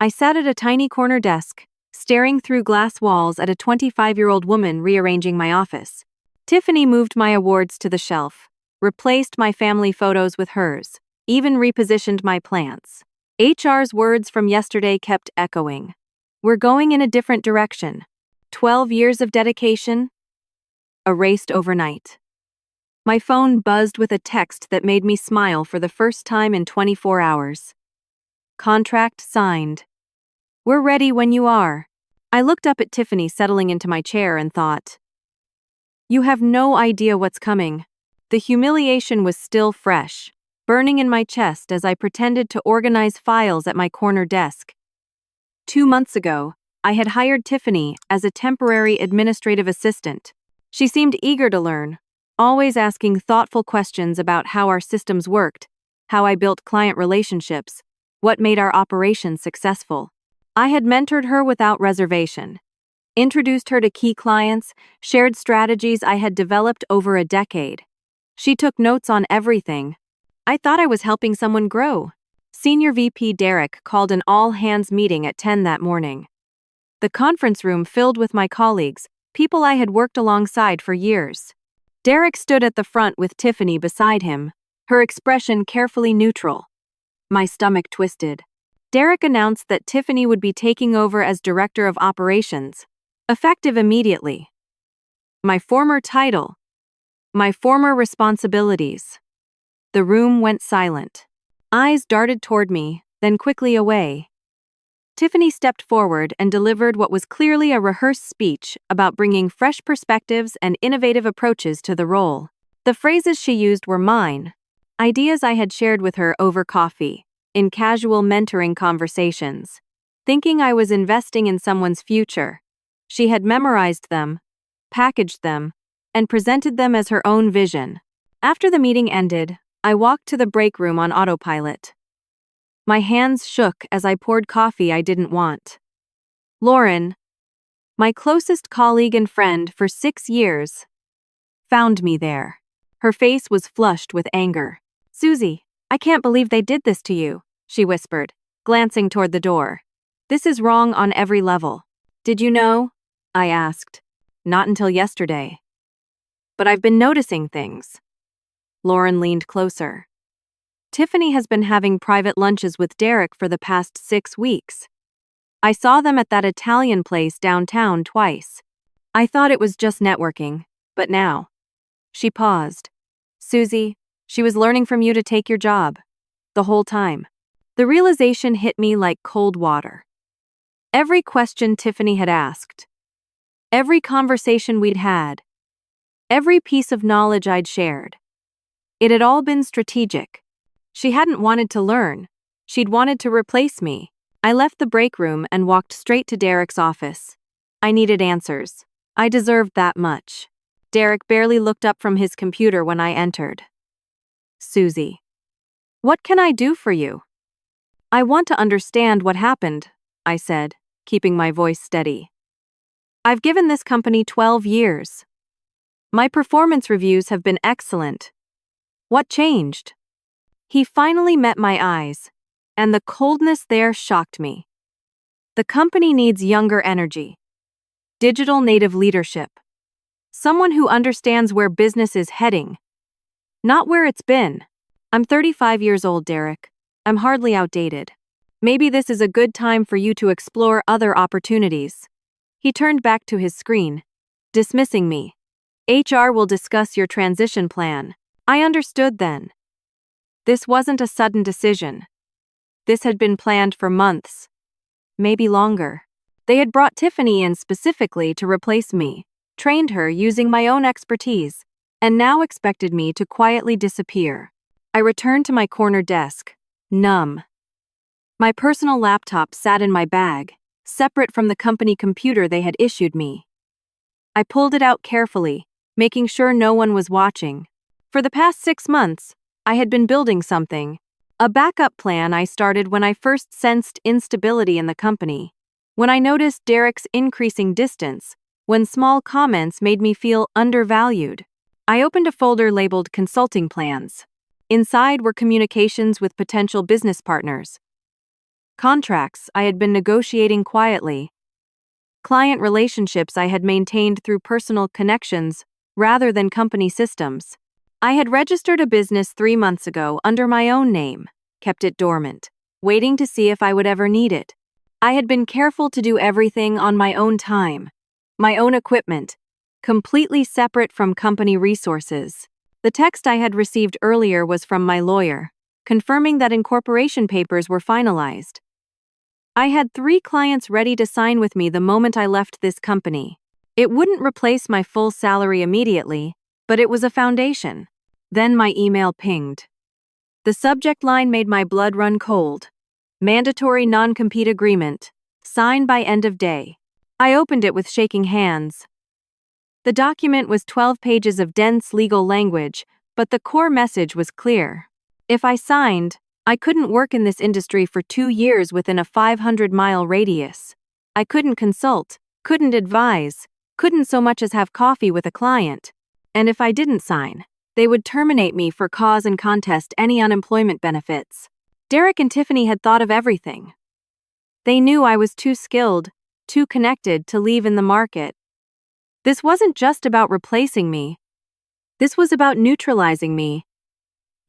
I sat at a tiny corner desk, staring through glass walls at a 25-year-old woman rearranging my office. Tiffany moved my awards to the shelf, replaced my family photos with hers, even repositioned my plants. HR's words from yesterday kept echoing. We're going in a different direction. 12 years of dedication? Erased overnight. My phone buzzed with a text that made me smile for the first time in 24 hours. Contract signed. We're ready when you are. I looked up at Tiffany settling into my chair and thought, you have no idea what's coming. The humiliation was still fresh, burning in my chest as I pretended to organize files at my corner desk. 2 months ago, I had hired Tiffany as a temporary administrative assistant. She seemed eager to learn, always asking thoughtful questions about how our systems worked, how I built client relationships, what made our operations successful. I had mentored her without reservation, introduced her to key clients, shared strategies I had developed over a decade. She took notes on everything. I thought I was helping someone grow. Senior VP Derek called an all-hands meeting at 10 that morning. The conference room filled with my colleagues, people I had worked alongside for years. Derek stood at the front with Tiffany beside him, her expression carefully neutral. My stomach twisted. Derek announced that Tiffany would be taking over as Director of Operations, effective immediately. My former title. My former responsibilities. The room went silent. Eyes darted toward me, then quickly away. Tiffany stepped forward and delivered what was clearly a rehearsed speech about bringing fresh perspectives and innovative approaches to the role. The phrases she used were mine, ideas I had shared with her over coffee, in casual mentoring conversations. Thinking I was investing in someone's future, she had memorized them, packaged them, and presented them as her own vision. After the meeting ended, I walked to the break room on autopilot. My hands shook as I poured coffee I didn't want. Lauren, my closest colleague and friend for 6 years, found me there. Her face was flushed with anger. Susie, I can't believe they did this to you, she whispered, glancing toward the door. This is wrong on every level. Did you know? I asked. Not until yesterday. But I've been noticing things. Lauren leaned closer. Tiffany has been having private lunches with Derek for the past 6 weeks. I saw them at that Italian place downtown twice. I thought it was just networking, but now. She paused. Susie, she was learning from you to take your job. The whole time. The realization hit me like cold water. Every question Tiffany had asked. Every conversation we'd had. Every piece of knowledge I'd shared. It had all been strategic. She hadn't wanted to learn. She'd wanted to replace me. I left the break room and walked straight to Derek's office. I needed answers. I deserved that much. Derek barely looked up from his computer when I entered. Susie. What can I do for you? I want to understand what happened, I said, keeping my voice steady. I've given this company 12 years. My performance reviews have been excellent. What changed? He finally met my eyes, and the coldness there shocked me. The company needs younger energy. Digital native leadership. Someone who understands where business is heading. Not where it's been. I'm 35 years old, Derek. I'm hardly outdated. Maybe this is a good time for you to explore other opportunities. He turned back to his screen, dismissing me. HR will discuss your transition plan. I understood then. This wasn't a sudden decision. This had been planned for months. Maybe longer. They had brought Tiffany in specifically to replace me, trained her using my own expertise, and now expected me to quietly disappear. I returned to my corner desk, numb. My personal laptop sat in my bag, separate from the company computer they had issued me. I pulled it out carefully, making sure no one was watching. For the past 6 months, I had been building something, a backup plan I started when I first sensed instability in the company, when I noticed Derek's increasing distance, when small comments made me feel undervalued. I opened a folder labeled Consulting Plans. Inside were communications with potential business partners, Contracts I had been negotiating quietly. Client relationships I had maintained through personal connections rather than company systems. I had registered a business 3 months ago under my own name, kept it dormant, waiting to see if I would ever need it. I had been careful to do everything on my own time, my own equipment, completely separate from company resources. The text I had received earlier was from my lawyer, confirming that incorporation papers were finalized. I had 3 clients ready to sign with me the moment I left this company. It wouldn't replace my full salary immediately, but it was a foundation. Then my email pinged. The subject line made my blood run cold. Mandatory non-compete agreement. Sign by end of day. I opened it with shaking hands. The document was 12 pages of dense legal language, but the core message was clear. If I signed, I couldn't work in this industry for 2 years within a 500-mile radius. I couldn't consult, couldn't advise, couldn't so much as have coffee with a client. And if I didn't sign, they would terminate me for cause and contest any unemployment benefits. Derek and Tiffany had thought of everything. They knew I was too skilled, too connected to leave in the market. This wasn't just about replacing me. This was about neutralizing me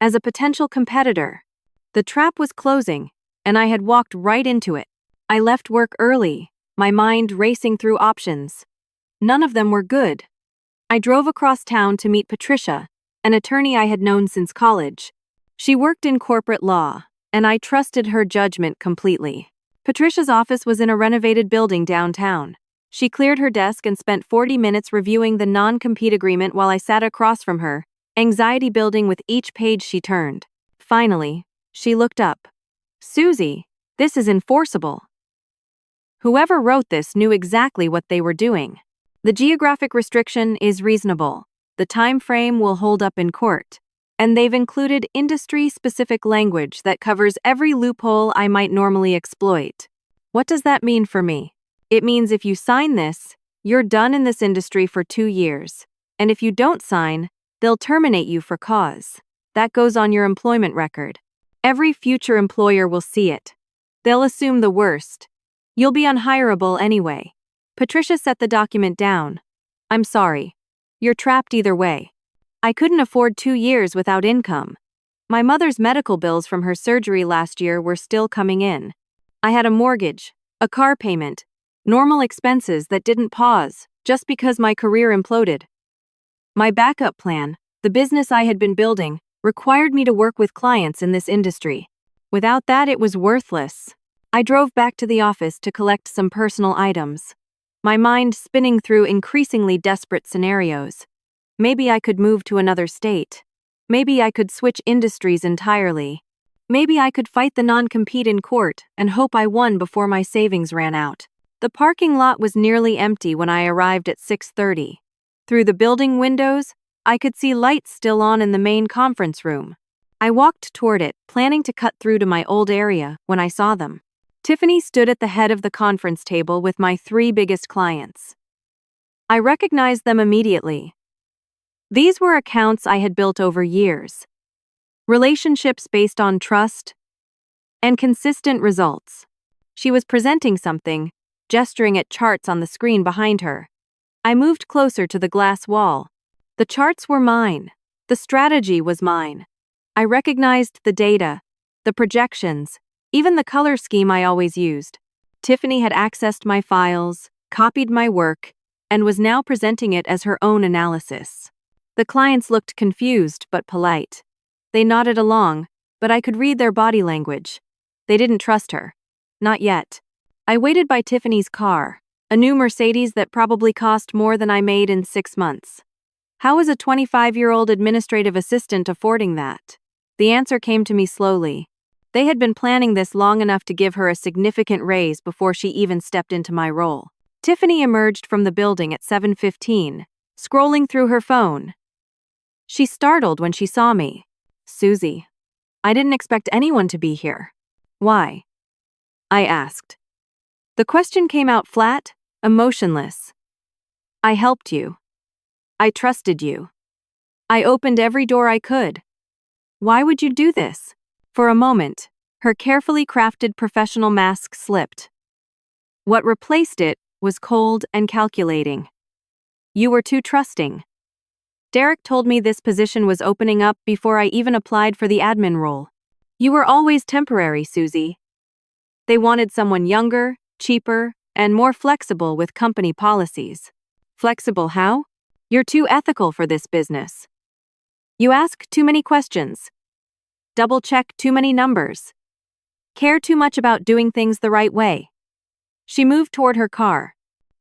as a potential competitor. The trap was closing, and I had walked right into it. I left work early, my mind racing through options. None of them were good. I drove across town to meet Patricia, an attorney I had known since college. She worked in corporate law, and I trusted her judgment completely. Patricia's office was in a renovated building downtown. She cleared her desk and spent 40 minutes reviewing the non-compete agreement while I sat across from her, anxiety building with each page she turned. Finally, she looked up. "Susie, this is enforceable." Whoever wrote this knew exactly what they were doing. The geographic restriction is reasonable. The time frame will hold up in court. And they've included industry-specific language that covers every loophole I might normally exploit. What does that mean for me? It means if you sign this, you're done in this industry for 2 years. And if you don't sign, they'll terminate you for cause. That goes on your employment record. Every future employer will see it. They'll assume the worst. You'll be unhireable anyway. Patricia set the document down. "I'm sorry. You're trapped either way." I couldn't afford 2 years without income. My mother's medical bills from her surgery last year were still coming in. I had a mortgage, a car payment, normal expenses that didn't pause just because my career imploded. My backup plan, the business I had been building, required me to work with clients in this industry. Without that, it was worthless. I drove back to the office to collect some personal items, my mind spinning through increasingly desperate scenarios. Maybe I could move to another state. Maybe I could switch industries entirely. Maybe I could fight the non-compete in court and hope I won before my savings ran out. The parking lot was nearly empty when I arrived at 6:30. Through the building windows, I could see lights still on in the main conference room. I walked toward it, planning to cut through to my old area, when I saw them. Tiffany stood at the head of the conference table with my 3 biggest clients. I recognized them immediately. These were accounts I had built over years. Relationships based on trust and consistent results. She was presenting something, gesturing at charts on the screen behind her. I moved closer to the glass wall. The charts were mine. The strategy was mine. I recognized the data, the projections, even the color scheme I always used. Tiffany had accessed my files, copied my work, and was now presenting it as her own analysis. The clients looked confused but polite. They nodded along, but I could read their body language. They didn't trust her. Not yet. I waited by Tiffany's car, a new Mercedes that probably cost more than I made in 6 months. How was a 25-year-old administrative assistant affording that? The answer came to me slowly. They had been planning this long enough to give her a significant raise before she even stepped into my role. Tiffany emerged from the building at 7:15, scrolling through her phone. She startled when she saw me. "Susie, I didn't expect anyone to be here." "Why?" I asked. The question came out flat, emotionless. "I helped you. I trusted you. I opened every door I could. Why would you do this?" For a moment, Her carefully crafted professional mask slipped. What replaced it was cold and calculating. You were too trusting. Derek told me this position was opening up before I even applied for the admin role. You were always temporary, Susie. They wanted someone younger, cheaper, and more flexible with company policies. Flexible how? You're too ethical for this business. You ask too many questions. Double-check too many numbers. Care too much about doing things the right way. She moved toward her car.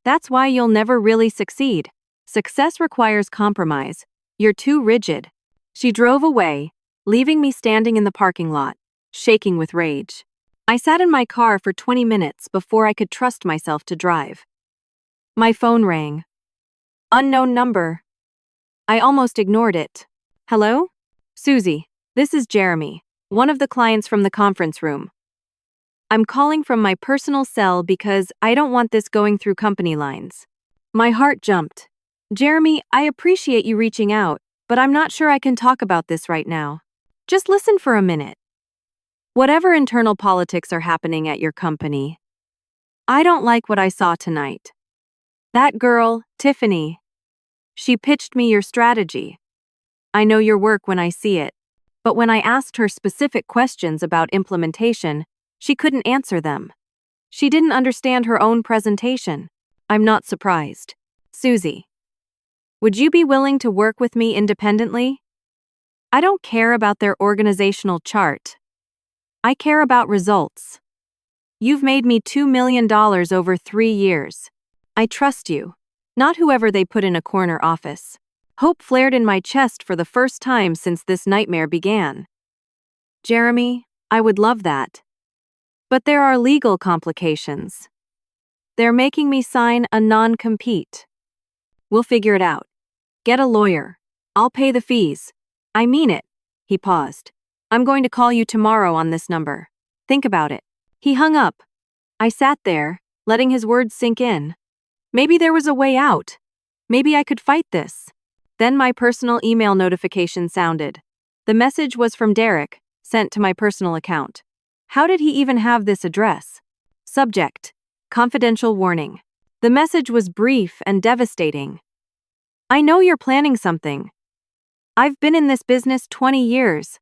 That's why you'll never really succeed. Success requires compromise. You're too rigid. She drove away, leaving me standing in the parking lot, shaking with rage. I sat in my car for 20 minutes before I could trust myself to drive. My phone rang. Unknown number. I almost ignored it. Hello? Susie, this is Jeremy, one of the clients from the conference room. I'm calling from my personal cell because I don't want this going through company lines. My heart jumped. Jeremy, I appreciate you reaching out, but I'm not sure I can talk about this right now. Just listen for a minute. Whatever internal politics are happening at your company, I don't like what I saw tonight. That girl, Tiffany, she pitched me your strategy. I know your work when I see it, but when I asked her specific questions about implementation, she couldn't answer them. She didn't understand her own presentation. I'm not surprised. Susie, would you be willing to work with me independently? I don't care about their organizational chart. I care about results. You've made me $2 million over 3 years. I trust you, not whoever they put in a corner office. Hope flared in my chest for the first time since this nightmare began. Jeremy, I would love that. But there are legal complications. They're making me sign a non-compete. We'll figure it out. Get a lawyer. I'll pay the fees. I mean it. He paused. I'm going to call you tomorrow on this number. Think about it. He hung up. I sat there, letting his words sink in. Maybe there was a way out. Maybe I could fight this. Then my personal email notification sounded. The message was from Derek, sent to my personal account. How did he even have this address? Subject: confidential warning. The message was brief and devastating. I know you're planning something. I've been in this business 20 years.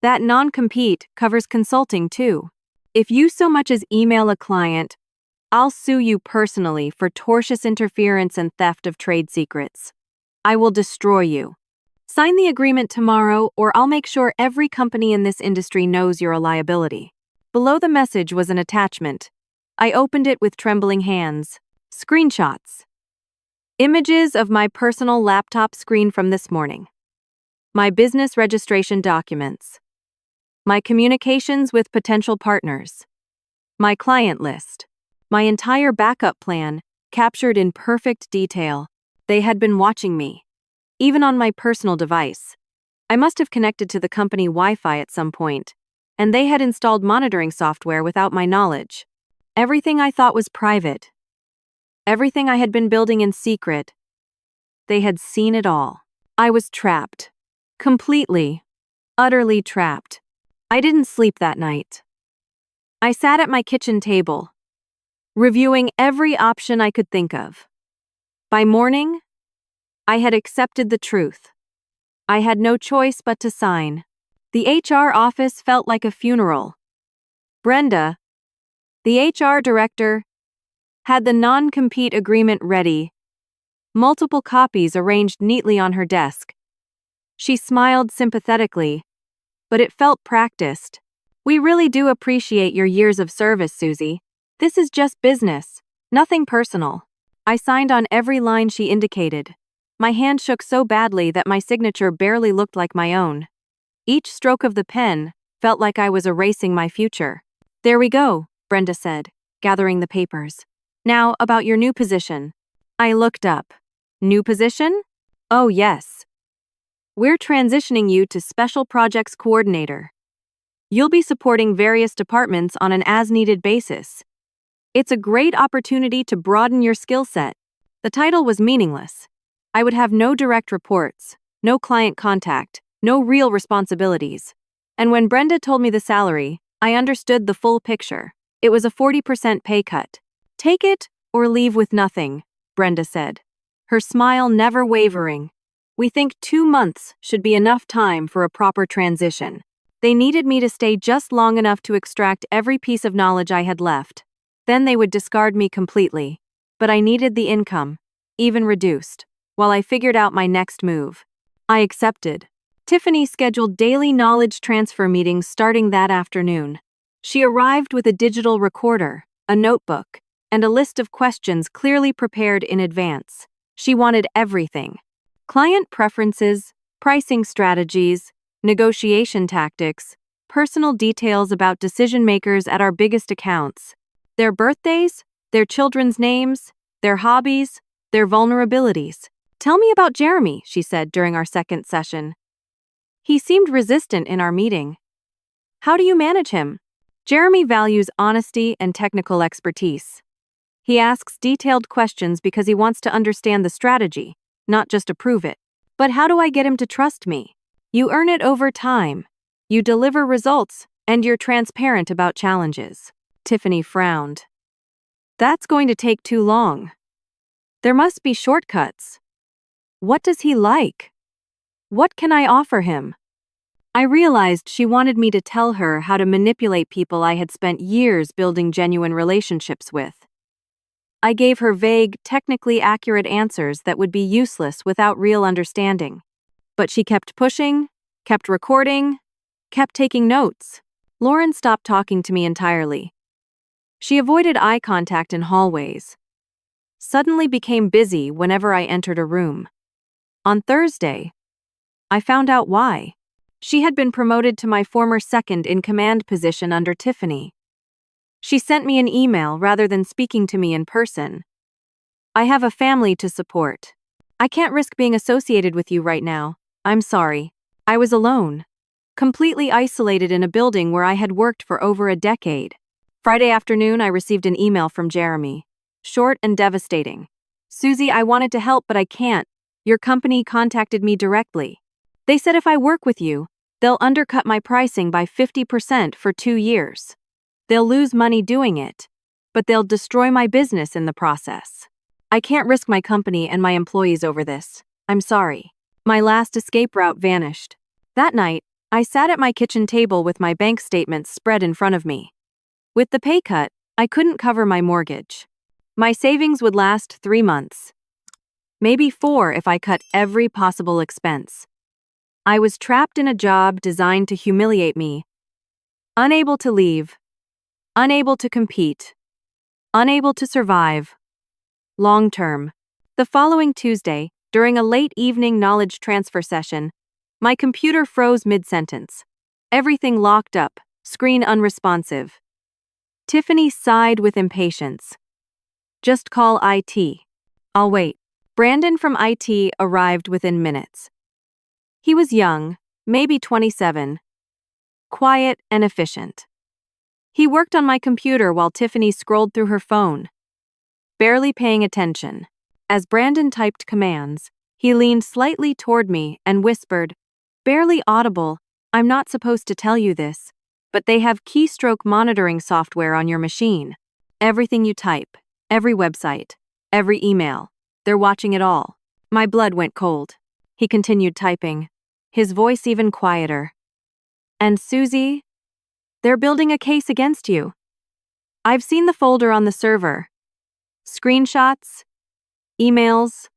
That non-compete covers consulting too. If you so much as email a client, I'll sue you personally for tortious interference and theft of trade secrets. I will destroy you. Sign the agreement tomorrow, or I'll make sure every company in this industry knows you're a liability. Below the message was an attachment. I opened it with trembling hands. Screenshots. Images of my personal laptop screen from this morning. My business registration documents. My communications with potential partners. My client list. My entire backup plan, captured in perfect detail. They had been watching me. Even on my personal device. I must have connected to the company Wi-Fi at some point, and they had installed monitoring software without my knowledge. Everything I thought was private. Everything I had been building in secret. They had seen it all. I was trapped. Completely, utterly trapped. I didn't sleep that night. I sat at my kitchen table, reviewing every option I could think of. By morning, I had accepted the truth. I had no choice but to sign. The HR office felt like a funeral. Brenda, the HR director, had the non-compete agreement ready, multiple copies arranged neatly on her desk. She smiled sympathetically, but it felt practiced. We really do appreciate your years of service, Susie. This is just business, nothing personal. I signed on every line she indicated. My hand shook so badly that my signature barely looked like my own. Each stroke of the pen felt like I was erasing my future. There we go, Brenda said, gathering the papers. Now, about your new position. I looked up. New position? Oh, yes. We're transitioning you to Special Projects Coordinator. You'll be supporting various departments on an as-needed basis. It's a great opportunity to broaden your skill set. The title was meaningless. I would have no direct reports, no client contact, no real responsibilities. And when Brenda told me the salary, I understood the full picture. It was a 40% pay cut. Take it or leave with nothing, Brenda said, her smile never wavering. We think 2 months should be enough time for a proper transition. They needed me to stay just long enough to extract every piece of knowledge I had left. Then they would discard me completely. But I needed the income, even reduced, while I figured out my next move. I accepted. Tiffany scheduled daily knowledge transfer meetings starting that afternoon. She arrived with a digital recorder, a notebook, and a list of questions clearly prepared in advance. She wanted everything: client preferences, pricing strategies, negotiation tactics, personal details about decision-makers at our biggest accounts, their birthdays, their children's names, their hobbies, their vulnerabilities. "Tell me about Jeremy," she said during our second session. "He seemed resistant in our meeting. How do you manage him?" Jeremy values honesty and technical expertise. He asks detailed questions because he wants to understand the strategy, not just approve it. "But how do I get him to trust me?" "You earn it over time. You deliver results, and you're transparent about challenges." Tiffany frowned. "That's going to take too long. There must be shortcuts. What does he like? What can I offer him?" I realized she wanted me to tell her how to manipulate people I had spent years building genuine relationships with. I gave her vague, technically accurate answers that would be useless without real understanding. But she kept pushing, kept recording, kept taking notes. Lauren stopped talking to me entirely. She avoided eye contact in hallways. Suddenly became busy whenever I entered a room. On Thursday, I found out why. She had been promoted to my former second-in-command position under Tiffany. She sent me an email rather than speaking to me in person. "I have a family to support. I can't risk being associated with you right now. I'm sorry." I was alone, completely isolated in a building where I had worked for over a decade. Friday afternoon, I received an email from Jeremy. Short and devastating. "Susie, I wanted to help, but I can't. Your company contacted me directly. They said if I work with you, they'll undercut my pricing by 50% for 2 years. They'll lose money doing it, but they'll destroy my business in the process. I can't risk my company and my employees over this. I'm sorry." My last escape route vanished. That night, I sat at my kitchen table with my bank statements spread in front of me. With the pay cut, I couldn't cover my mortgage. My savings would last 3 months. Maybe 4 if I cut every possible expense. I was trapped in a job designed to humiliate me. Unable to leave. Unable to compete. Unable to survive. Long term. The following Tuesday, during a late evening knowledge transfer session, my computer froze mid-sentence. Everything locked up, screen unresponsive. Tiffany sighed with impatience. "Just call IT. I'll wait." Brandon from IT arrived within minutes. He was young, maybe 27, quiet and efficient. He worked on my computer while Tiffany scrolled through her phone, barely paying attention. As Brandon typed commands, he leaned slightly toward me and whispered, barely audible, "I'm not supposed to tell you this, but they have keystroke monitoring software on your machine. Everything you type, every website, every email, they're watching it all." My blood went cold. He continued typing, his voice even quieter. "And Susie, they're building a case against you. I've seen the folder on the server. Screenshots, emails,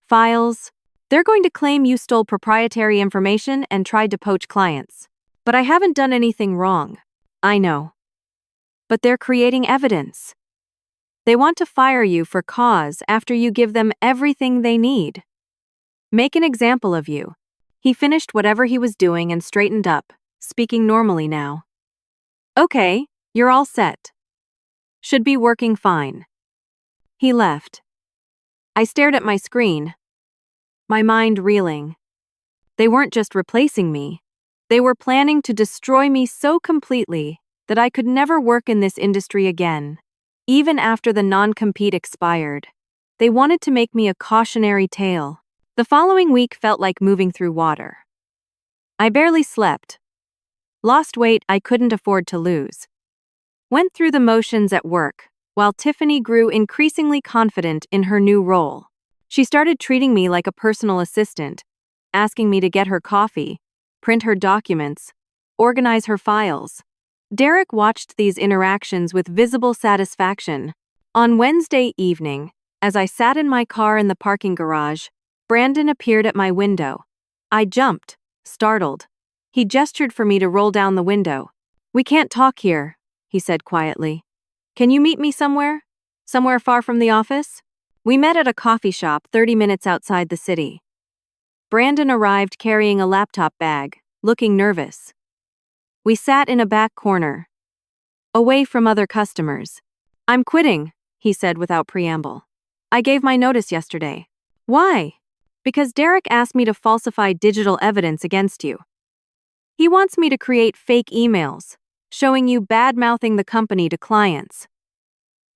files. They're going to claim you stole proprietary information and tried to poach clients. But I haven't done anything wrong. I know. But they're creating evidence. They want to fire you for cause after you give them everything they need. Make an example of you." He finished whatever he was doing and straightened up, speaking normally now. "Okay, you're all set. Should be working fine." He left. I stared at my screen, my mind reeling. They weren't just replacing me. They were planning to destroy me so completely that I could never work in this industry again. Even after the non-compete expired, they wanted to make me a cautionary tale. The following week felt like moving through water. I barely slept. Lost weight I couldn't afford to lose. Went through the motions at work, while Tiffany grew increasingly confident in her new role. She started treating me like a personal assistant, asking me to get her coffee, print her documents, organize her files. Derek watched these interactions with visible satisfaction. On Wednesday evening, as I sat in my car in the parking garage, Brandon appeared at my window. I jumped, startled. He gestured for me to roll down the window. "We can't talk here," he said quietly. "Can you meet me somewhere? Somewhere far from the office?" We met at a coffee shop 30 minutes outside the city. Brandon arrived carrying a laptop bag, looking nervous. We sat in a back corner, away from other customers. "I'm quitting," he said without preamble. "I gave my notice yesterday." "Why?" "Because Derek asked me to falsify digital evidence against you. He wants me to create fake emails, showing you bad-mouthing the company to clients."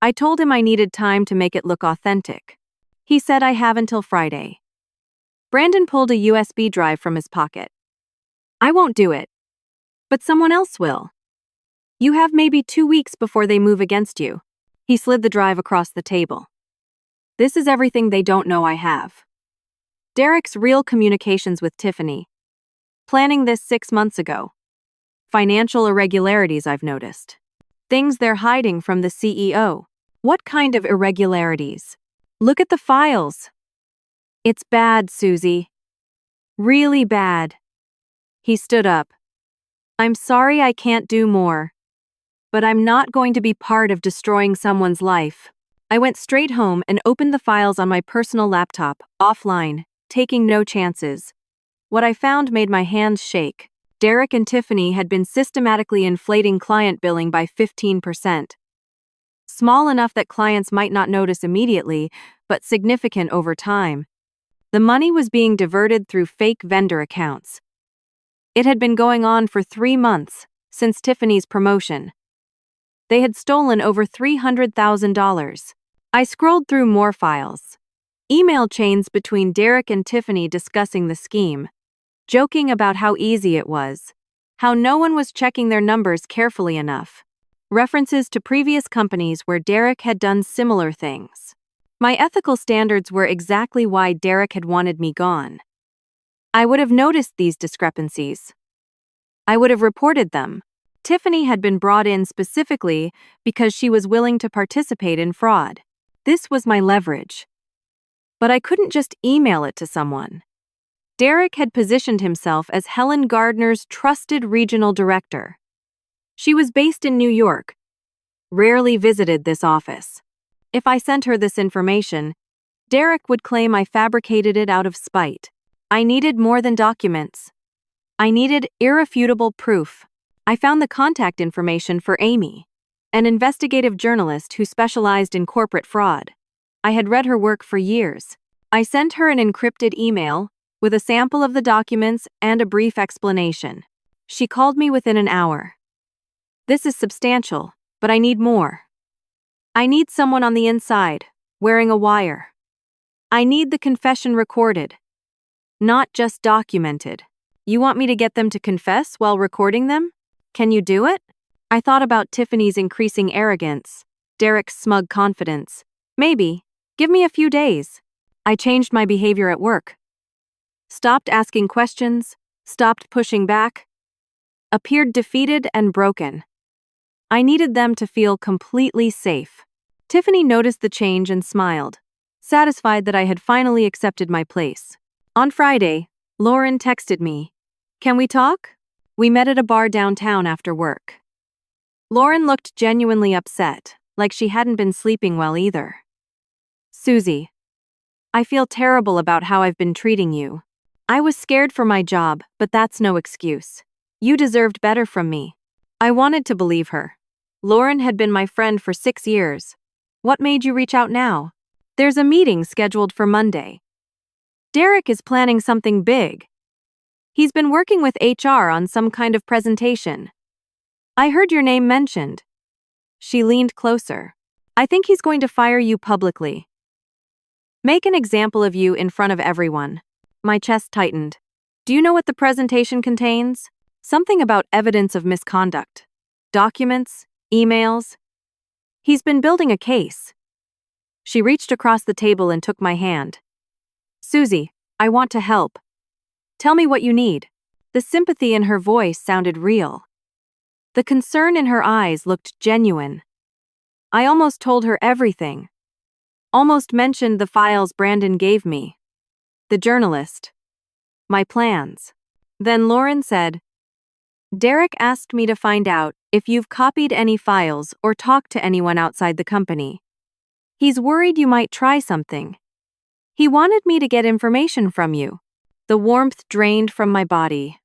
I told him I needed time to make it look authentic. He said I have until Friday. Brandon pulled a USB drive from his pocket. "I won't do it. But someone else will. You have maybe 2 weeks before they move against you." He slid the drive across the table. "This is everything they don't know I have." Derek's real communications with Tiffany. Planning this 6 months ago. Financial irregularities I've noticed. Things they're hiding from the CEO. What kind of irregularities? Look at the files. It's bad, Susie. Really bad. He stood up. "I'm sorry I can't do more. But I'm not going to be part of destroying someone's life." I went straight home and opened the files on my personal laptop, offline, taking no chances. What I found made my hands shake. Derek and Tiffany had been systematically inflating client billing by 15%. Small enough that clients might not notice immediately, but significant over time. The money was being diverted through fake vendor accounts. It had been going on for 3 months, since Tiffany's promotion. They had stolen over $300,000. I scrolled through more files. Email chains between Derek and Tiffany discussing the scheme, joking about how easy it was, how no one was checking their numbers carefully enough. References to previous companies where Derek had done similar things. My ethical standards were exactly why Derek had wanted me gone. I would have noticed these discrepancies. I would have reported them. Tiffany had been brought in specifically because she was willing to participate in fraud. This was my leverage. But I couldn't just email it to someone. Derek had positioned himself as Helen Gardner's trusted regional director. She was based in New York, rarely visited this office. If I sent her this information, Derek would claim I fabricated it out of spite. I needed more than documents. I needed irrefutable proof. I found the contact information for Amy, an investigative journalist who specialized in corporate fraud. I had read her work for years. I sent her an encrypted email with a sample of the documents and a brief explanation. She called me within an hour. "This is substantial, but I need more. I need someone on the inside, wearing a wire. I need the confession recorded, not just documented." "You want me to get them to confess while recording them? Can you do it?" I thought about Tiffany's increasing arrogance, Derek's smug confidence. "Maybe. Give me a few days." I changed my behavior at work. Stopped asking questions, stopped pushing back, appeared defeated and broken. I needed them to feel completely safe. Tiffany noticed the change and smiled, satisfied that I had finally accepted my place. On Friday, Lauren texted me, "Can we talk?" We met at a bar downtown after work. Lauren looked genuinely upset, like she hadn't been sleeping well either. "Susie, I feel terrible about how I've been treating you. I was scared for my job, but that's no excuse. You deserved better from me." I wanted to believe her. Lauren had been my friend for 6 years. "What made you reach out now?" "There's a meeting scheduled for Monday. Derek is planning something big. He's been working with HR on some kind of presentation. I heard your name mentioned." She leaned closer. "I think he's going to fire you publicly. Make an example of you in front of everyone." My chest tightened. "Do you know what the presentation contains?" Something about evidence of misconduct. Documents, emails. He's been building a case. She reached across the table and took my hand. Susie, I want to help. Tell me what you need. The sympathy in her voice sounded real. The concern in her eyes looked genuine. I almost told her everything. Almost mentioned the files Brandon gave me. The journalist. My plans. Then Lauren said, Derek asked me to find out if you've copied any files or talked to anyone outside the company. He's worried you might try something. He wanted me to get information from you. The warmth drained from my body.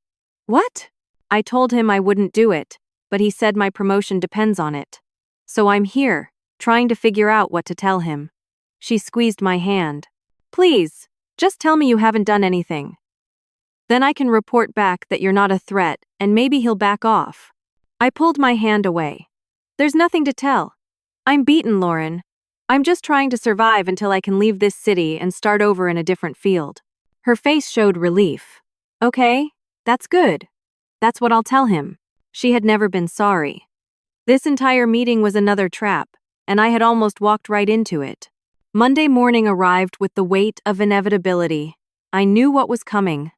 What? I told him I wouldn't do it, but he said my promotion depends on it. So I'm here, trying to figure out what to tell him. She squeezed my hand. Please, just tell me you haven't done anything. Then I can report back that you're not a threat, and maybe he'll back off. I pulled my hand away. There's nothing to tell. I'm beaten, Lauren. I'm just trying to survive until I can leave this city and start over in a different field. Her face showed relief. Okay, that's good. That's what I'll tell him. She had never been sorry. This entire meeting was another trap, and I had almost walked right into it. Monday morning arrived with the weight of inevitability. I knew what was coming.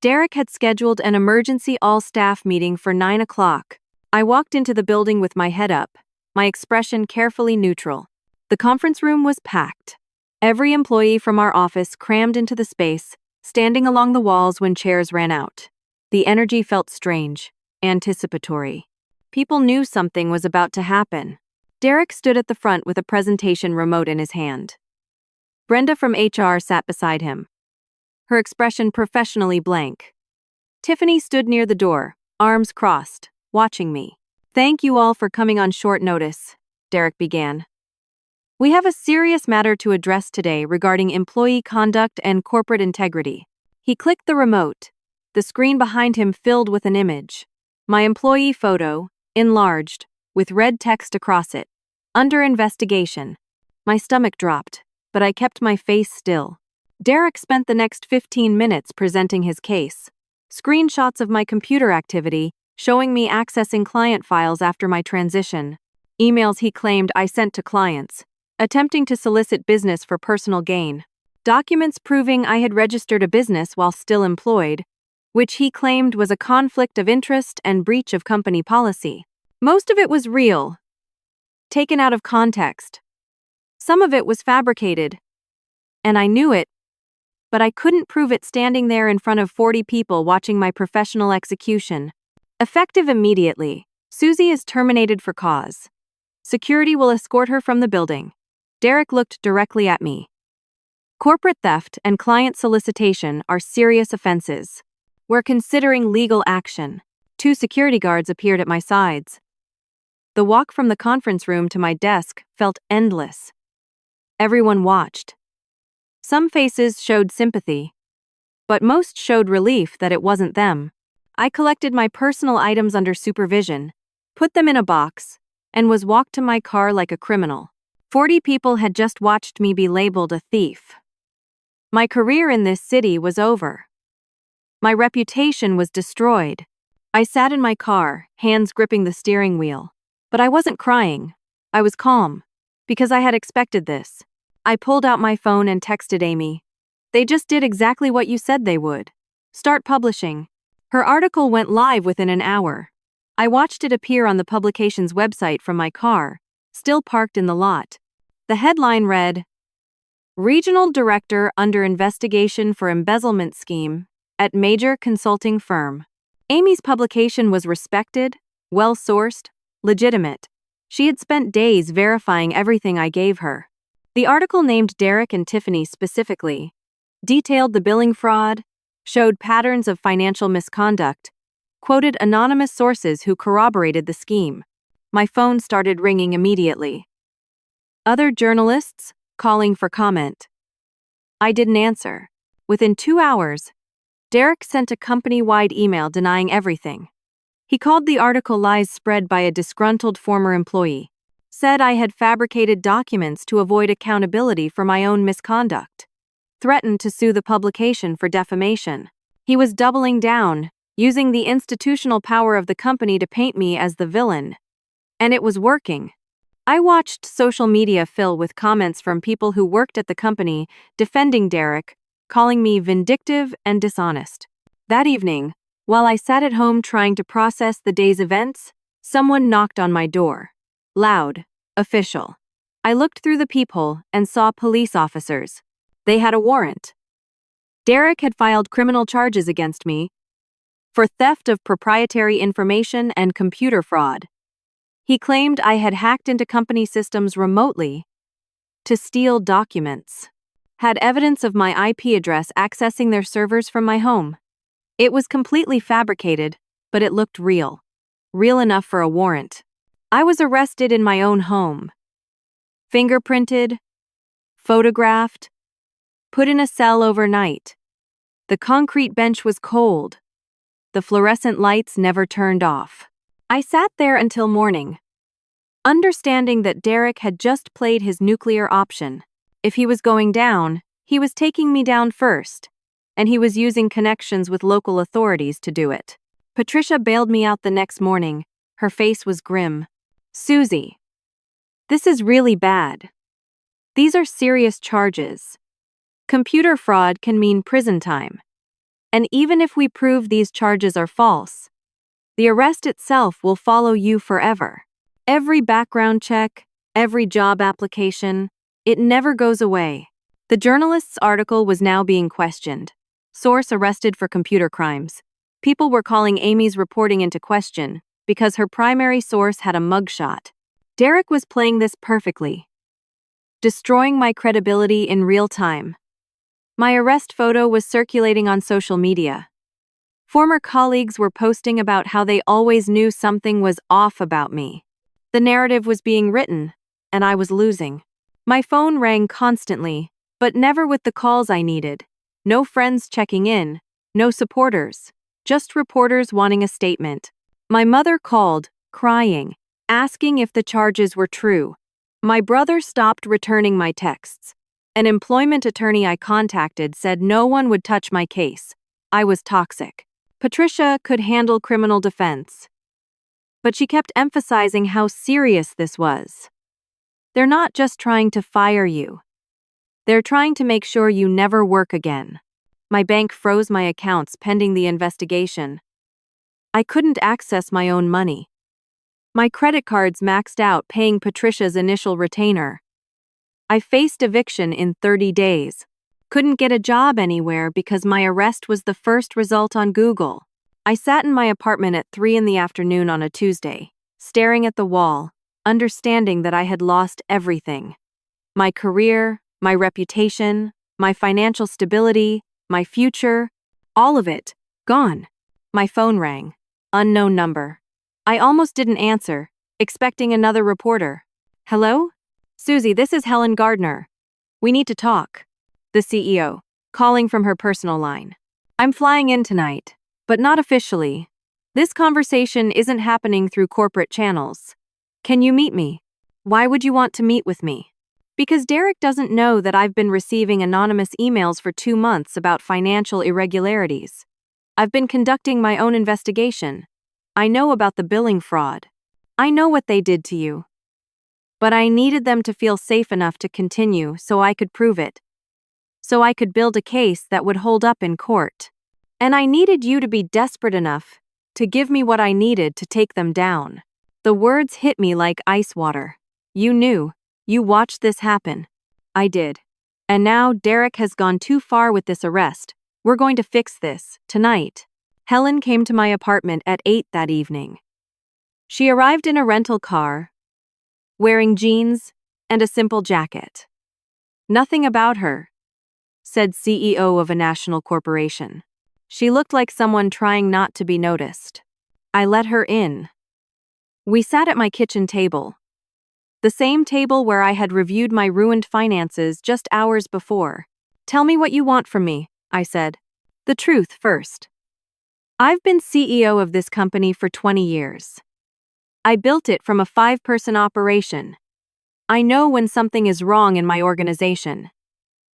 Derek had scheduled an emergency all-staff meeting for 9 o'clock. I walked into the building with my head up, my expression carefully neutral. The conference room was packed. Every employee from our office crammed into the space, standing along the walls when chairs ran out. The energy felt strange, anticipatory. People knew something was about to happen. Derek stood at the front with a presentation remote in his hand. Brenda from HR sat beside him, her expression professionally blank. Tiffany stood near the door, arms crossed, watching me. Thank you all for coming on short notice, Derek began. We have a serious matter to address today regarding employee conduct and corporate integrity. He clicked the remote. The screen behind him filled with an image. My employee photo, enlarged, with red text across it. Under investigation. My stomach dropped, but I kept my face still. Derek spent the next 15 minutes presenting his case. Screenshots of my computer activity, showing me accessing client files after my transition. Emails he claimed I sent to clients, attempting to solicit business for personal gain. Documents proving I had registered a business while still employed, which he claimed was a conflict of interest and breach of company policy. Most of it was real, taken out of context. Some of it was fabricated. And I knew it, but I couldn't prove it standing there in front of 40 people watching my professional execution. Effective immediately, Susie is terminated for cause. Security will escort her from the building. Derek looked directly at me. Corporate theft and client solicitation are serious offenses. We're considering legal action. 2 security guards appeared at my sides. The walk from the conference room to my desk felt endless. Everyone watched. Some faces showed sympathy, but most showed relief that it wasn't them. I collected my personal items under supervision, put them in a box, and was walked to my car like a criminal. 40 people had just watched me be labeled a thief. My career in this city was over. My reputation was destroyed. I sat in my car, hands gripping the steering wheel. But I wasn't crying. I was calm, because I had expected this. I pulled out my phone and texted Amy. They just did exactly what you said they would. Start publishing. Her article went live within an hour. I watched it appear on the publication's website from my car, still parked in the lot. The headline read, Regional Director under investigation for embezzlement scheme at major consulting firm. Amy's publication was respected, well-sourced, legitimate. She had spent days verifying everything I gave her. The article named Derek and Tiffany specifically, detailed the billing fraud, showed patterns of financial misconduct, quoted anonymous sources who corroborated the scheme. My phone started ringing immediately. Other journalists calling for comment. I didn't answer. Within 2 hours, Derek sent a company-wide email denying everything. He called the article lies spread by a disgruntled former employee, said I had fabricated documents to avoid accountability for my own misconduct, threatened to sue the publication for defamation. He was doubling down, using the institutional power of the company to paint me as the villain. And it was working. I watched social media fill with comments from people who worked at the company defending Derek, calling me vindictive and dishonest. That evening, while I sat at home trying to process the day's events, someone knocked on my door. Loud, official. I looked through the peephole and saw police officers. They had a warrant. Derek had filed criminal charges against me for theft of proprietary information and computer fraud. He claimed I had hacked into company systems remotely to steal documents, had evidence of my IP address accessing their servers from my home. It was completely fabricated, but it looked real. Real enough for a warrant. I was arrested in my own home. Fingerprinted, photographed, put in a cell overnight. The concrete bench was cold. The fluorescent lights never turned off. I sat there until morning, understanding that Derek had just played his nuclear option. If he was going down, he was taking me down first, and he was using connections with local authorities to do it. Patricia bailed me out the next morning. Her face was grim. "Susie, this is really bad. These are serious charges. Computer fraud can mean prison time. And even if we prove these charges are false, the arrest itself will follow you forever. Every background check, every job application, it never goes away." The journalist's article was now being questioned. Source arrested for computer crimes. People were calling Amy's reporting into question because her primary source had a mugshot. Derek was playing this perfectly, destroying my credibility in real time. My arrest photo was circulating on social media. Former colleagues were posting about how they always knew something was off about me. The narrative was being written, and I was losing. My phone rang constantly, but never with the calls I needed. No friends checking in, no supporters, just reporters wanting a statement. My mother called, crying, asking if the charges were true. My brother stopped returning my texts. An employment attorney I contacted said no one would touch my case. I was toxic. Patricia could handle criminal defense, but she kept emphasizing how serious this was. They're not just trying to fire you. They're trying to make sure you never work again. My bank froze my accounts pending the investigation. I couldn't access my own money. My credit cards maxed out paying Patricia's initial retainer. I faced eviction in 30 days. Couldn't get a job anywhere because my arrest was the first result on Google. I sat in my apartment at 3 in the afternoon on a Tuesday, staring at the wall, understanding that I had lost everything. My career, my reputation, my financial stability, my future, all of it, gone. My phone rang. Unknown number. I almost didn't answer, expecting another reporter. "Hello? Susie, this is Helen Gardner. We need to talk." The CEO, calling from her personal line. "I'm flying in tonight, but not officially. This conversation isn't happening through corporate channels. Can you meet me?" "Why would you want to meet with me?" "Because Derek doesn't know that I've been receiving anonymous emails for 2 months about financial irregularities. I've been conducting my own investigation. I know about the billing fraud. I know what they did to you. But I needed them to feel safe enough to continue so I could prove it. So I could build a case that would hold up in court. And I needed you to be desperate enough to give me what I needed to take them down." The words hit me like ice water. "You knew. You watched this happen." "I did. And now Derek has gone too far with this arrest. We're going to fix this, tonight." Helen came to my apartment at 8 that evening. She arrived in a rental car, wearing jeans and a simple jacket. "Nothing about her," said CEO of a national corporation. She looked like someone trying not to be noticed. I let her in. We sat at my kitchen table. The same table where I had reviewed my ruined finances just hours before. "Tell me what you want from me," I said. "The truth first. I've been CEO of this company for 20 years. I built it from a 5-person operation. I know when something is wrong in my organization."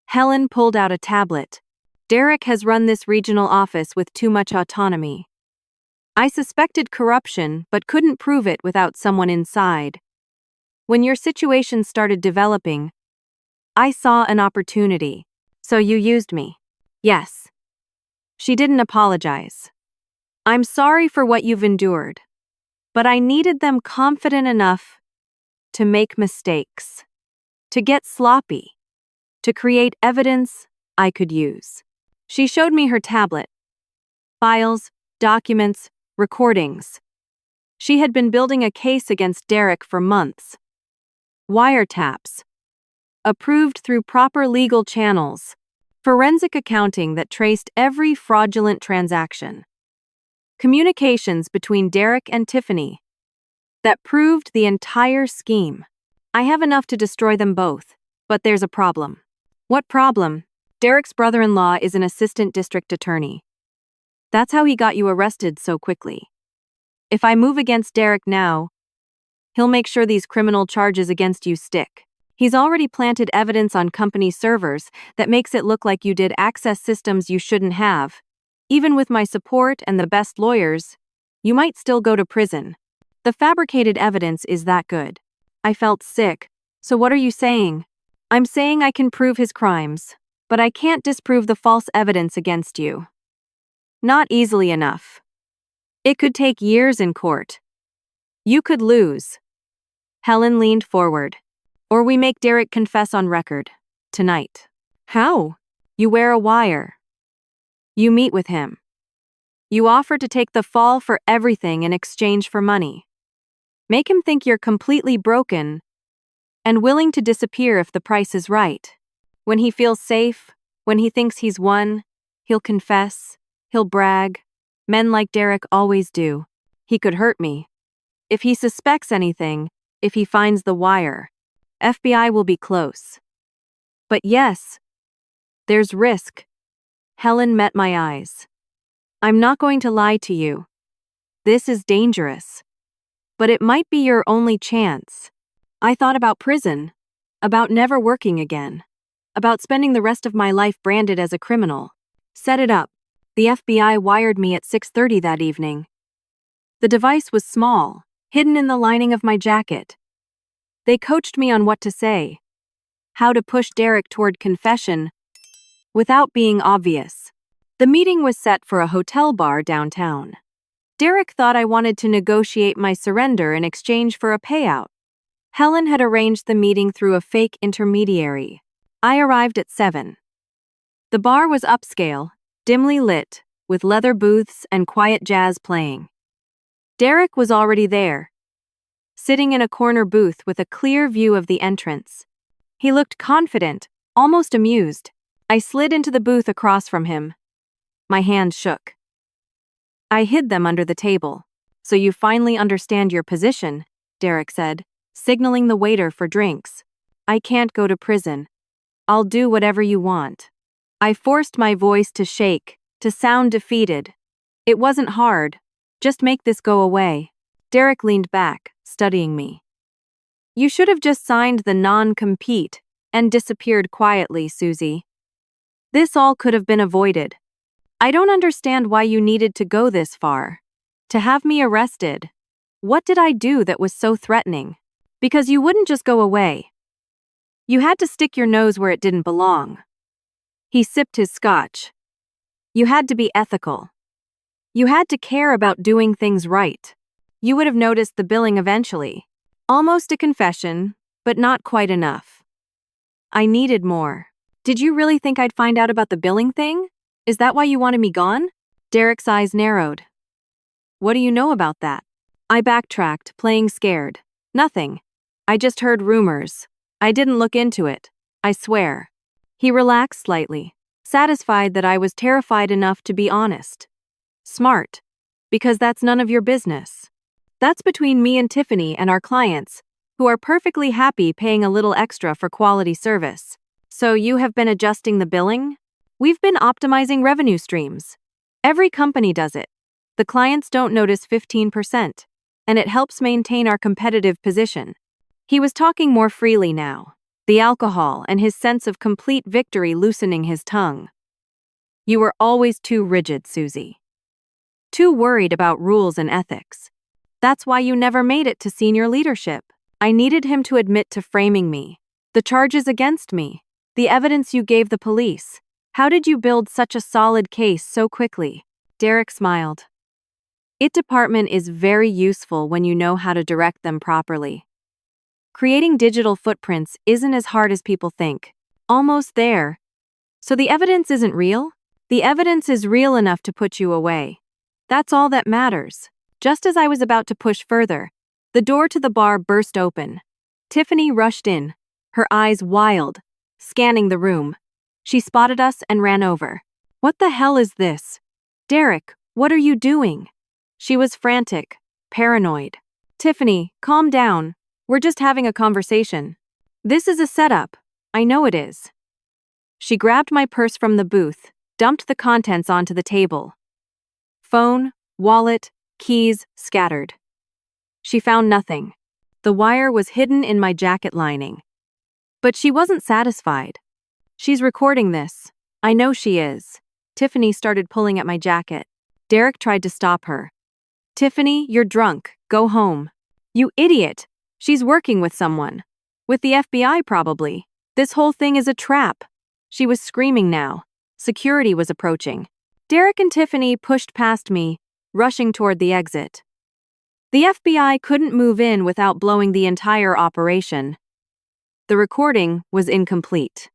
Helen pulled out a tablet. "Derek has run this regional office with too much autonomy. I suspected corruption but couldn't prove it without someone inside. When your situation started developing, I saw an opportunity. So you used me? Yes. She didn't apologize. I'm sorry for what you've endured, but I needed them confident enough to make mistakes, to get sloppy, to create evidence I could use. She showed me her tablet. Files, documents, recordings. She had been building a case against Derek for months. Wiretaps. Approved through proper legal channels. Forensic accounting that traced every fraudulent transaction. Communications between Derek and Tiffany that proved the entire scheme. I have enough to destroy them both, but there's a problem. What problem? Derek's brother-in-law is an assistant district attorney. That's how he got you arrested so quickly. If I move against Derek now, he'll make sure these criminal charges against you stick. He's already planted evidence on company servers that makes it look like you did access systems you shouldn't have. Even with my support and the best lawyers, you might still go to prison. The fabricated evidence is that good. I felt sick. So what are you saying? I'm saying I can prove his crimes, but I can't disprove the false evidence against you. Not easily enough. It could take years in court. You could lose. Helen leaned forward. Or we make Derek confess on record. Tonight. How? You wear a wire. You meet with him. You offer to take the fall for everything in exchange for money. Make him think you're completely broken and willing to disappear if the price is right. When he feels safe, when he thinks he's won, he'll confess, he'll brag. Men like Derek always do. He could hurt me. If he suspects anything, if he finds the wire, FBI will be close. But yes, there's risk. Helen met my eyes. I'm not going to lie to you. This is dangerous. But it might be your only chance. I thought about prison, about never working again, about spending the rest of my life branded as a criminal. Set it up. The FBI wired me at 6:30 that evening. The device was small, hidden in the lining of my jacket. They coached me on what to say, how to push Derek toward confession without being obvious. The meeting was set for a hotel bar downtown. Derek thought I wanted to negotiate my surrender in exchange for a payout. Helen had arranged the meeting through a fake intermediary. I arrived at 7. The bar was upscale, dimly lit, with leather booths and quiet jazz playing. Derek was already there, sitting in a corner booth with a clear view of the entrance. He looked confident, almost amused. I slid into the booth across from him. My hands shook. I hid them under the table. So you finally understand your position, Derek said, signaling the waiter for drinks. I can't go to prison. I'll do whatever you want. I forced my voice to shake, to sound defeated. It wasn't hard. Just make this go away. Derek leaned back, studying me. You should have just signed the non-compete and disappeared quietly, Susie. This all could have been avoided. I don't understand why you needed to go this far. To have me arrested. What did I do that was so threatening? Because you wouldn't just go away. You had to stick your nose where it didn't belong. He sipped his scotch. You had to be ethical. You had to care about doing things right. You would have noticed the billing eventually. Almost a confession, but not quite enough. I needed more. Did you really think I'd find out about the billing thing? Is that why you wanted me gone? Derek's eyes narrowed. What do you know about that? I backtracked, playing scared. Nothing. I just heard rumors. I didn't look into it. I swear. He relaxed slightly, satisfied that I was terrified enough to be honest. Smart. Because that's none of your business. That's between me and Tiffany and our clients, who are perfectly happy paying a little extra for quality service. So you have been adjusting the billing? We've been optimizing revenue streams. Every company does it. The clients don't notice 15%, and it helps maintain our competitive position. He was talking more freely now, the alcohol and his sense of complete victory loosening his tongue. You were always too rigid, Susie. Too worried about rules and ethics. That's why you never made it to senior leadership. I needed him to admit to framing me. The charges against me. The evidence you gave the police. How did you build such a solid case so quickly? Derek smiled. It department is very useful when you know how to direct them properly. Creating digital footprints isn't as hard as people think. Almost there. So the evidence isn't real? The evidence is real enough to put you away. That's all that matters. Just as I was about to push further, the door to the bar burst open. Tiffany rushed in, her eyes wild, scanning the room. She spotted us and ran over. What the hell is this? Derek, what are you doing? She was frantic, paranoid. Tiffany, calm down. We're just having a conversation. This is a setup. I know it is. She grabbed my purse from the booth, dumped the contents onto the table. Phone, wallet, keys scattered. She found nothing. The wire was hidden in my jacket lining. But she wasn't satisfied. She's recording this. I know she is. Tiffany started pulling at my jacket. Derek tried to stop her. Tiffany, you're drunk. Go home. You idiot. She's working with someone. With the FBI, probably. This whole thing is a trap. She was screaming now. Security was approaching. Derek and Tiffany pushed past me, rushing toward the exit. The FBI couldn't move in without blowing the entire operation. The recording was incomplete.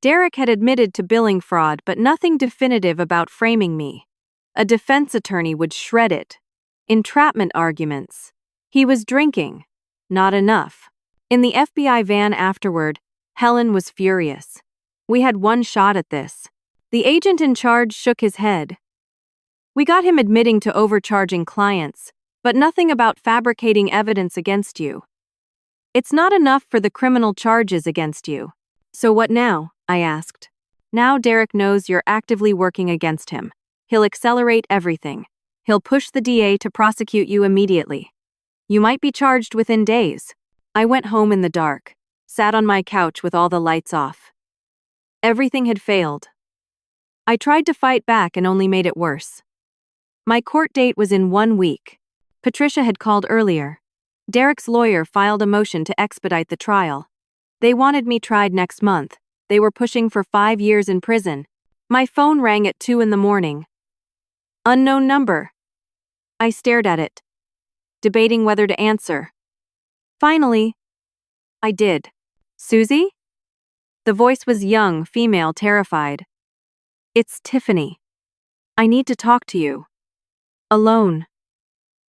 Derek had admitted to billing fraud, but nothing definitive about framing me. A defense attorney would shred it. Entrapment arguments. He was drinking. Not enough. In the FBI van afterward, Helen was furious. We had one shot at this. The agent in charge shook his head. We got him admitting to overcharging clients, but nothing about fabricating evidence against you. It's not enough for the criminal charges against you. So what now? I asked. Now Derek knows you're actively working against him. He'll accelerate everything. He'll push the DA to prosecute you immediately. You might be charged within days. I went home in the dark, sat on my couch with all the lights off. Everything had failed. I tried to fight back and only made it worse. My court date was in 1 week. Patricia had called earlier. Derek's lawyer filed a motion to expedite the trial. They wanted me tried next month. They were pushing for 5 years in prison. My phone rang at 2 a.m. Unknown number. I stared at it, debating whether to answer. Finally, I did. Susie? The voice was young, female, terrified. It's Tiffany. I need to talk to you. Alone.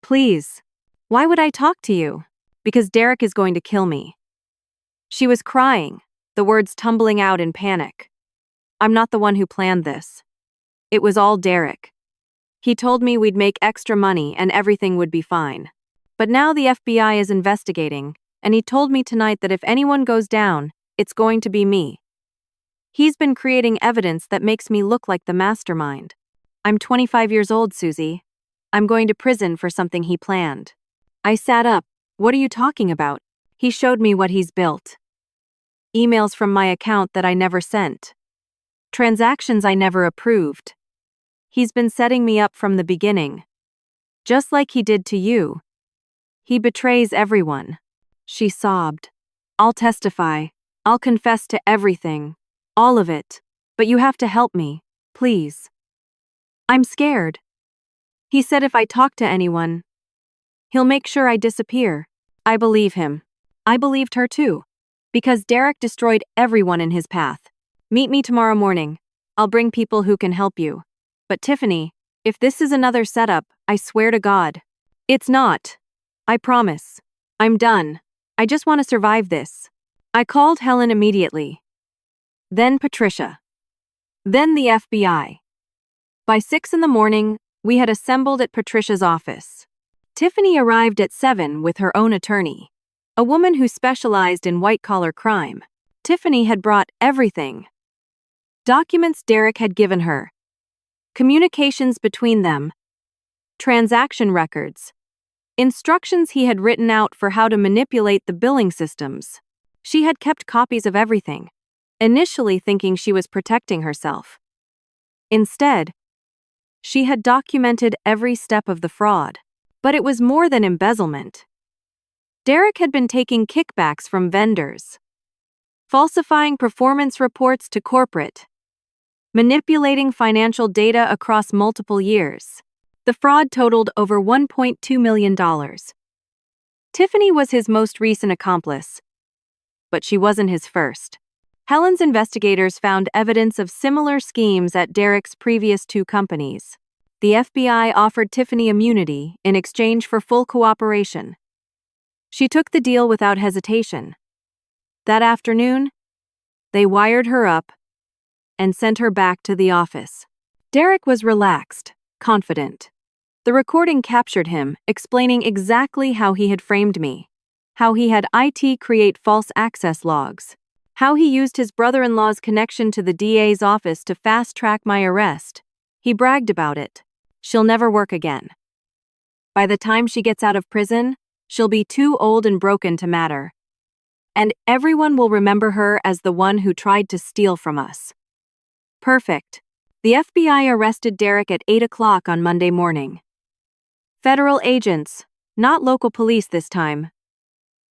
Please. Why would I talk to you? Because Derek is going to kill me. She was crying, the words tumbling out in panic. I'm not the one who planned this. It was all Derek. He told me we'd make extra money and everything would be fine. But now the FBI is investigating, and he told me tonight that if anyone goes down, it's going to be me. He's been creating evidence that makes me look like the mastermind. I'm 25 years old, Susie. I'm going to prison for something he planned. I sat up. What are you talking about? He showed me what he's built. Emails from my account that I never sent. Transactions I never approved. He's been setting me up from the beginning. Just like he did to you. He betrays everyone. She sobbed. I'll testify. I'll confess to everything. All of it. But you have to help me, please. I'm scared. He said if I talk to anyone, he'll make sure I disappear. I believe him. I believed her too. Because Derek destroyed everyone in his path. Meet me tomorrow morning. I'll bring people who can help you. But Tiffany, if this is another setup, I swear to God. It's not. I promise. I'm done. I just want to survive this. I called Helen immediately. Then Patricia. Then the FBI. By 6 a.m, we had assembled at Patricia's office. Tiffany arrived at 7 with her own attorney, a woman who specialized in white-collar crime. Tiffany had brought everything. Documents Derek had given her. Communications between them. Transaction records. Instructions he had written out for how to manipulate the billing systems. She had kept copies of everything, initially thinking she was protecting herself. Instead, She had documented every step of the fraud. But it was more than embezzlement. Derek had been taking kickbacks from vendors, falsifying performance reports to corporate, manipulating financial data across multiple years. The fraud totaled over $1.2 million. Tiffany was his most recent accomplice, but she wasn't his first. Helen's investigators found evidence of similar schemes at Derek's previous 2 companies. The FBI offered Tiffany immunity in exchange for full cooperation. She took the deal without hesitation. That afternoon, they wired her up and sent her back to the office. Derek was relaxed, confident. The recording captured him, explaining exactly how he had framed me, how he had IT create false access logs, how he used his brother-in-law's connection to the DA's office to fast-track my arrest. He bragged about it. She'll never work again. By the time she gets out of prison, she'll be too old and broken to matter. And everyone will remember her as the one who tried to steal from us. Perfect. The FBI arrested Derek at 8 o'clock on Monday morning. Federal agents, not local police this time.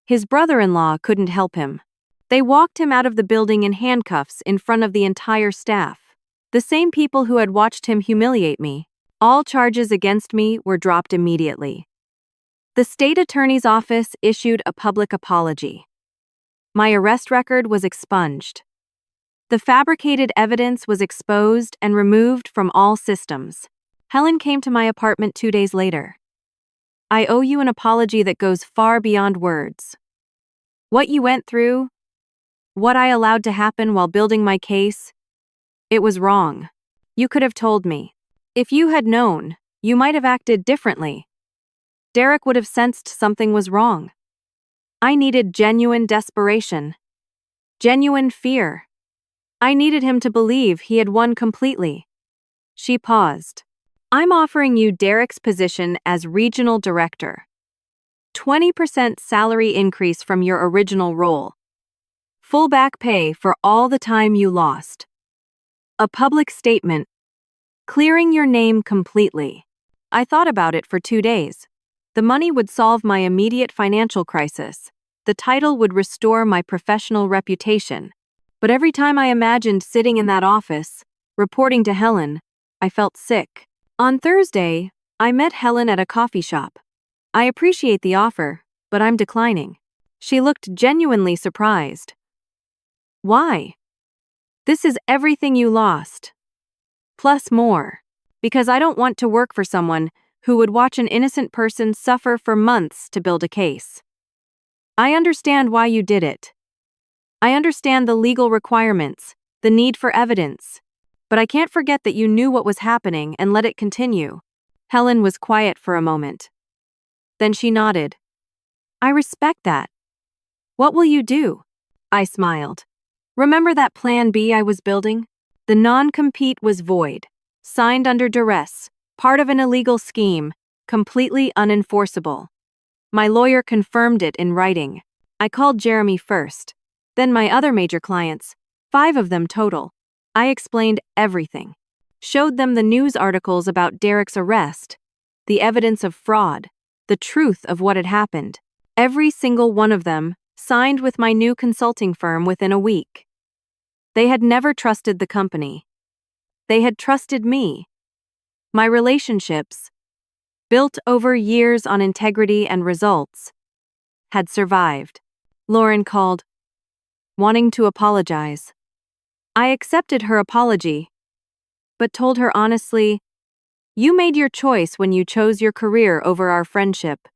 His brother-in-law couldn't help him. They walked him out of the building in handcuffs in front of the entire staff. The same people who had watched him humiliate me. All charges against me were dropped immediately. The state attorney's office issued a public apology. My arrest record was expunged. The fabricated evidence was exposed and removed from all systems. Helen came to my apartment 2 days later. I owe you an apology that goes far beyond words. What you went through, what I allowed to happen while building my case, it was wrong. You could have told me. If you had known, you might have acted differently. Derek would have sensed something was wrong. I needed genuine desperation. Genuine fear. I needed him to believe he had won completely. She paused. I'm offering you Derek's position as regional director. 20% salary increase from your original role. Full back pay for all the time you lost. A public statement. Clearing your name completely. I thought about it for 2 days. The money would solve my immediate financial crisis. The title would restore my professional reputation. But every time I imagined sitting in that office, reporting to Helen, I felt sick. On Thursday, I met Helen at a coffee shop. I appreciate the offer, but I'm declining. She looked genuinely surprised. Why? This is everything you lost. Plus more. Because I don't want to work for someone who would watch an innocent person suffer for months to build a case. I understand why you did it. I understand the legal requirements, the need for evidence. But I can't forget that you knew what was happening and let it continue. Helen was quiet for a moment. Then she nodded. I respect that. What will you do? I smiled. Remember that plan B I was building? The non-compete was void, signed under duress, part of an illegal scheme, completely unenforceable. My lawyer confirmed it in writing. I called Jeremy first, then my other major clients, 5 of them total. I explained everything. Showed them the news articles about Derek's arrest, the evidence of fraud, the truth of what had happened. Every single one of them signed with my new consulting firm within a week. They had never trusted the company. They had trusted me. My relationships, built over years on integrity and results, had survived. Lauren called, wanting to apologize. I accepted her apology, but told her honestly, you made your choice when you chose your career over our friendship.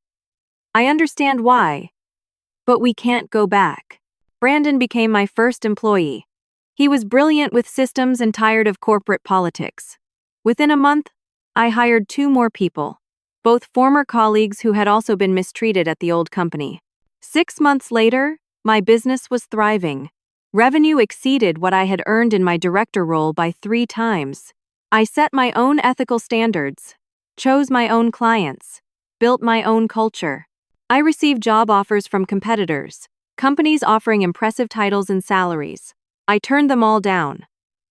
I understand why, but we can't go back. Brandon became my first employee. He was brilliant with systems and tired of corporate politics. Within a month, I hired 2 more people, both former colleagues who had also been mistreated at the old company. 6 months later, my business was thriving. Revenue exceeded what I had earned in my director role by 3 times. I set my own ethical standards, chose my own clients, built my own culture. I received job offers from competitors, companies offering impressive titles and salaries. I turned them all down.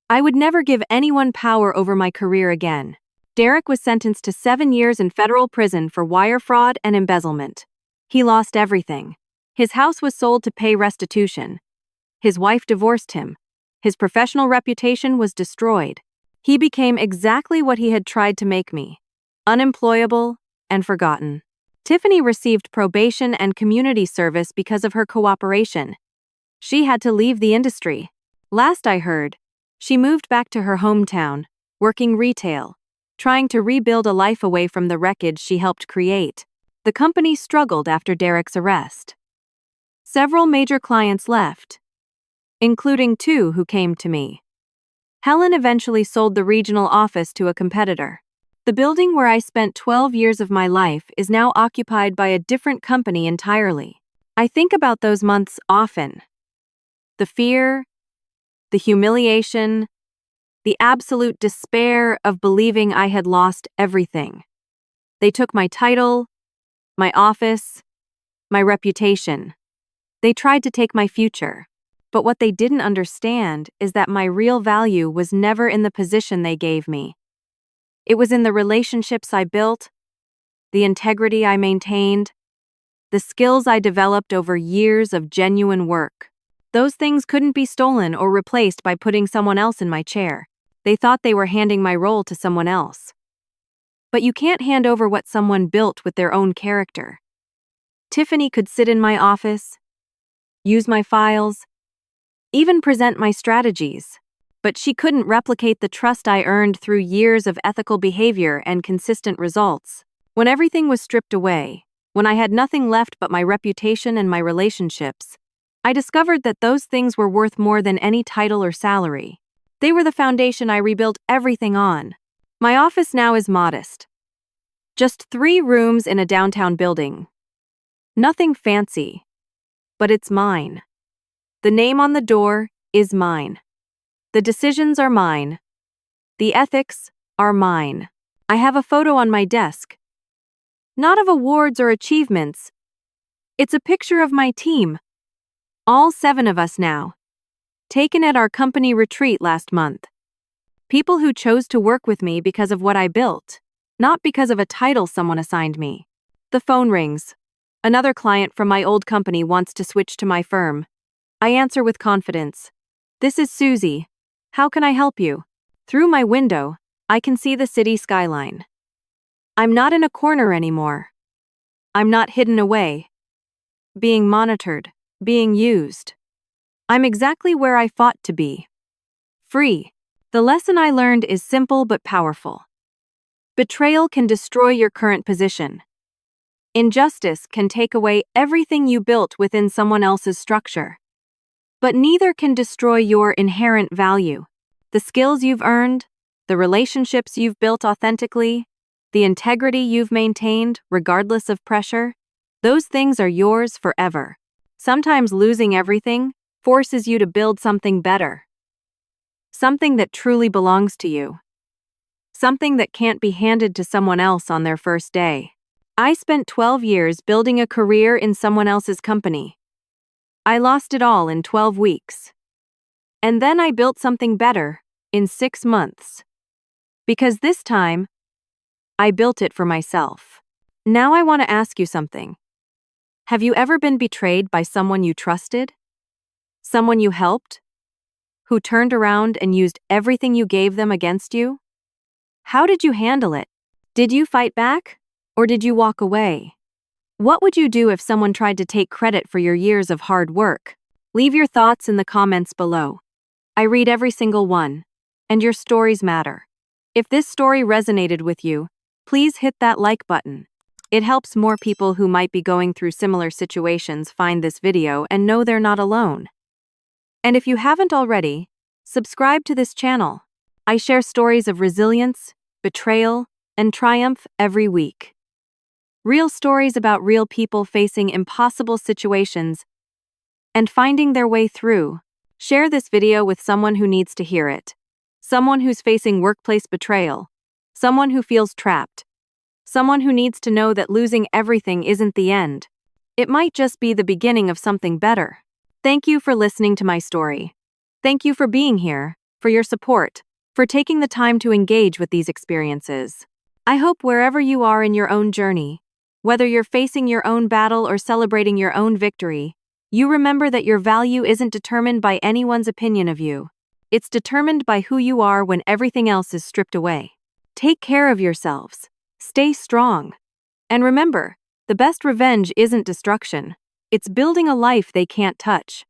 I would never give anyone power over my career again. Derek was sentenced to 7 years in federal prison for wire fraud and embezzlement. He lost everything. His house was sold to pay restitution. His wife divorced him. His professional reputation was destroyed. He became exactly what he had tried to make me: unemployable and forgotten. Tiffany received probation and community service because of her cooperation. She had to leave the industry. Last I heard, she moved back to her hometown, working retail, trying to rebuild a life away from the wreckage she helped create. The company struggled after Derek's arrest. Several major clients left, including 2 who came to me. Helen eventually sold the regional office to a competitor. The building where I spent 12 years of my life is now occupied by a different company entirely. I think about those months often. The fear, the humiliation, the absolute despair of believing I had lost everything. They took my title, my office, my reputation. They tried to take my future. But what they didn't understand is that my real value was never in the position they gave me. It was in the relationships I built, the integrity I maintained, the skills I developed over years of genuine work. Those things couldn't be stolen or replaced by putting someone else in my chair. They thought they were handing my role to someone else. But you can't hand over what someone built with their own character. Tiffany could sit in my office, use my files, even present my strategies, but she couldn't replicate the trust I earned through years of ethical behavior and consistent results. When everything was stripped away, when I had nothing left but my reputation and my relationships, I discovered that those things were worth more than any title or salary. They were the foundation I rebuilt everything on. My office now is modest. Just 3 rooms in a downtown building. Nothing fancy, but it's mine. The name on the door is mine. The decisions are mine. The ethics are mine. I have a photo on my desk. Not of awards or achievements. It's a picture of my team. All 7 of us now. Taken at our company retreat last month. People who chose to work with me because of what I built, not because of a title someone assigned me. The phone rings. Another client from my old company wants to switch to my firm. I answer with confidence. This is Susie. How can I help you? Through my window, I can see the city skyline. I'm not in a corner anymore. I'm not hidden away, being monitored, being used. I'm exactly where I fought to be. Free. The lesson I learned is simple but powerful. Betrayal can destroy your current position. Injustice can take away everything you built within someone else's structure. But neither can destroy your inherent value. The skills you've earned, the relationships you've built authentically, the integrity you've maintained regardless of pressure, those things are yours forever. Sometimes losing everything forces you to build something better. Something that truly belongs to you. Something that can't be handed to someone else on their first day. I spent 12 years building a career in someone else's company. I lost it all in 12 weeks. And then I built something better in 6 months. Because this time, I built it for myself. Now I want to ask you something. Have you ever been betrayed by someone you trusted? Someone you helped? Who turned around and used everything you gave them against you? How did you handle it? Did you fight back? Or did you walk away? What would you do if someone tried to take credit for your years of hard work? Leave your thoughts in the comments below. I read every single one, and your stories matter. If this story resonated with you, please hit that like button. It helps more people who might be going through similar situations find this video and know they're not alone. And if you haven't already, subscribe to this channel. I share stories of resilience, betrayal, and triumph every week. Real stories about real people facing impossible situations and finding their way through. Share this video with someone who needs to hear it. Someone who's facing workplace betrayal. Someone who feels trapped. Someone who needs to know that losing everything isn't the end. It might just be the beginning of something better. Thank you for listening to my story. Thank you for being here, for your support. for taking the time to engage with these experiences. I hope wherever you are in your own journey, whether you're facing your own battle or celebrating your own victory, you remember that your value isn't determined by anyone's opinion of you. It's determined by who you are when everything else is stripped away. Take care of yourselves. Stay strong. And remember, the best revenge isn't destruction. It's building a life they can't touch.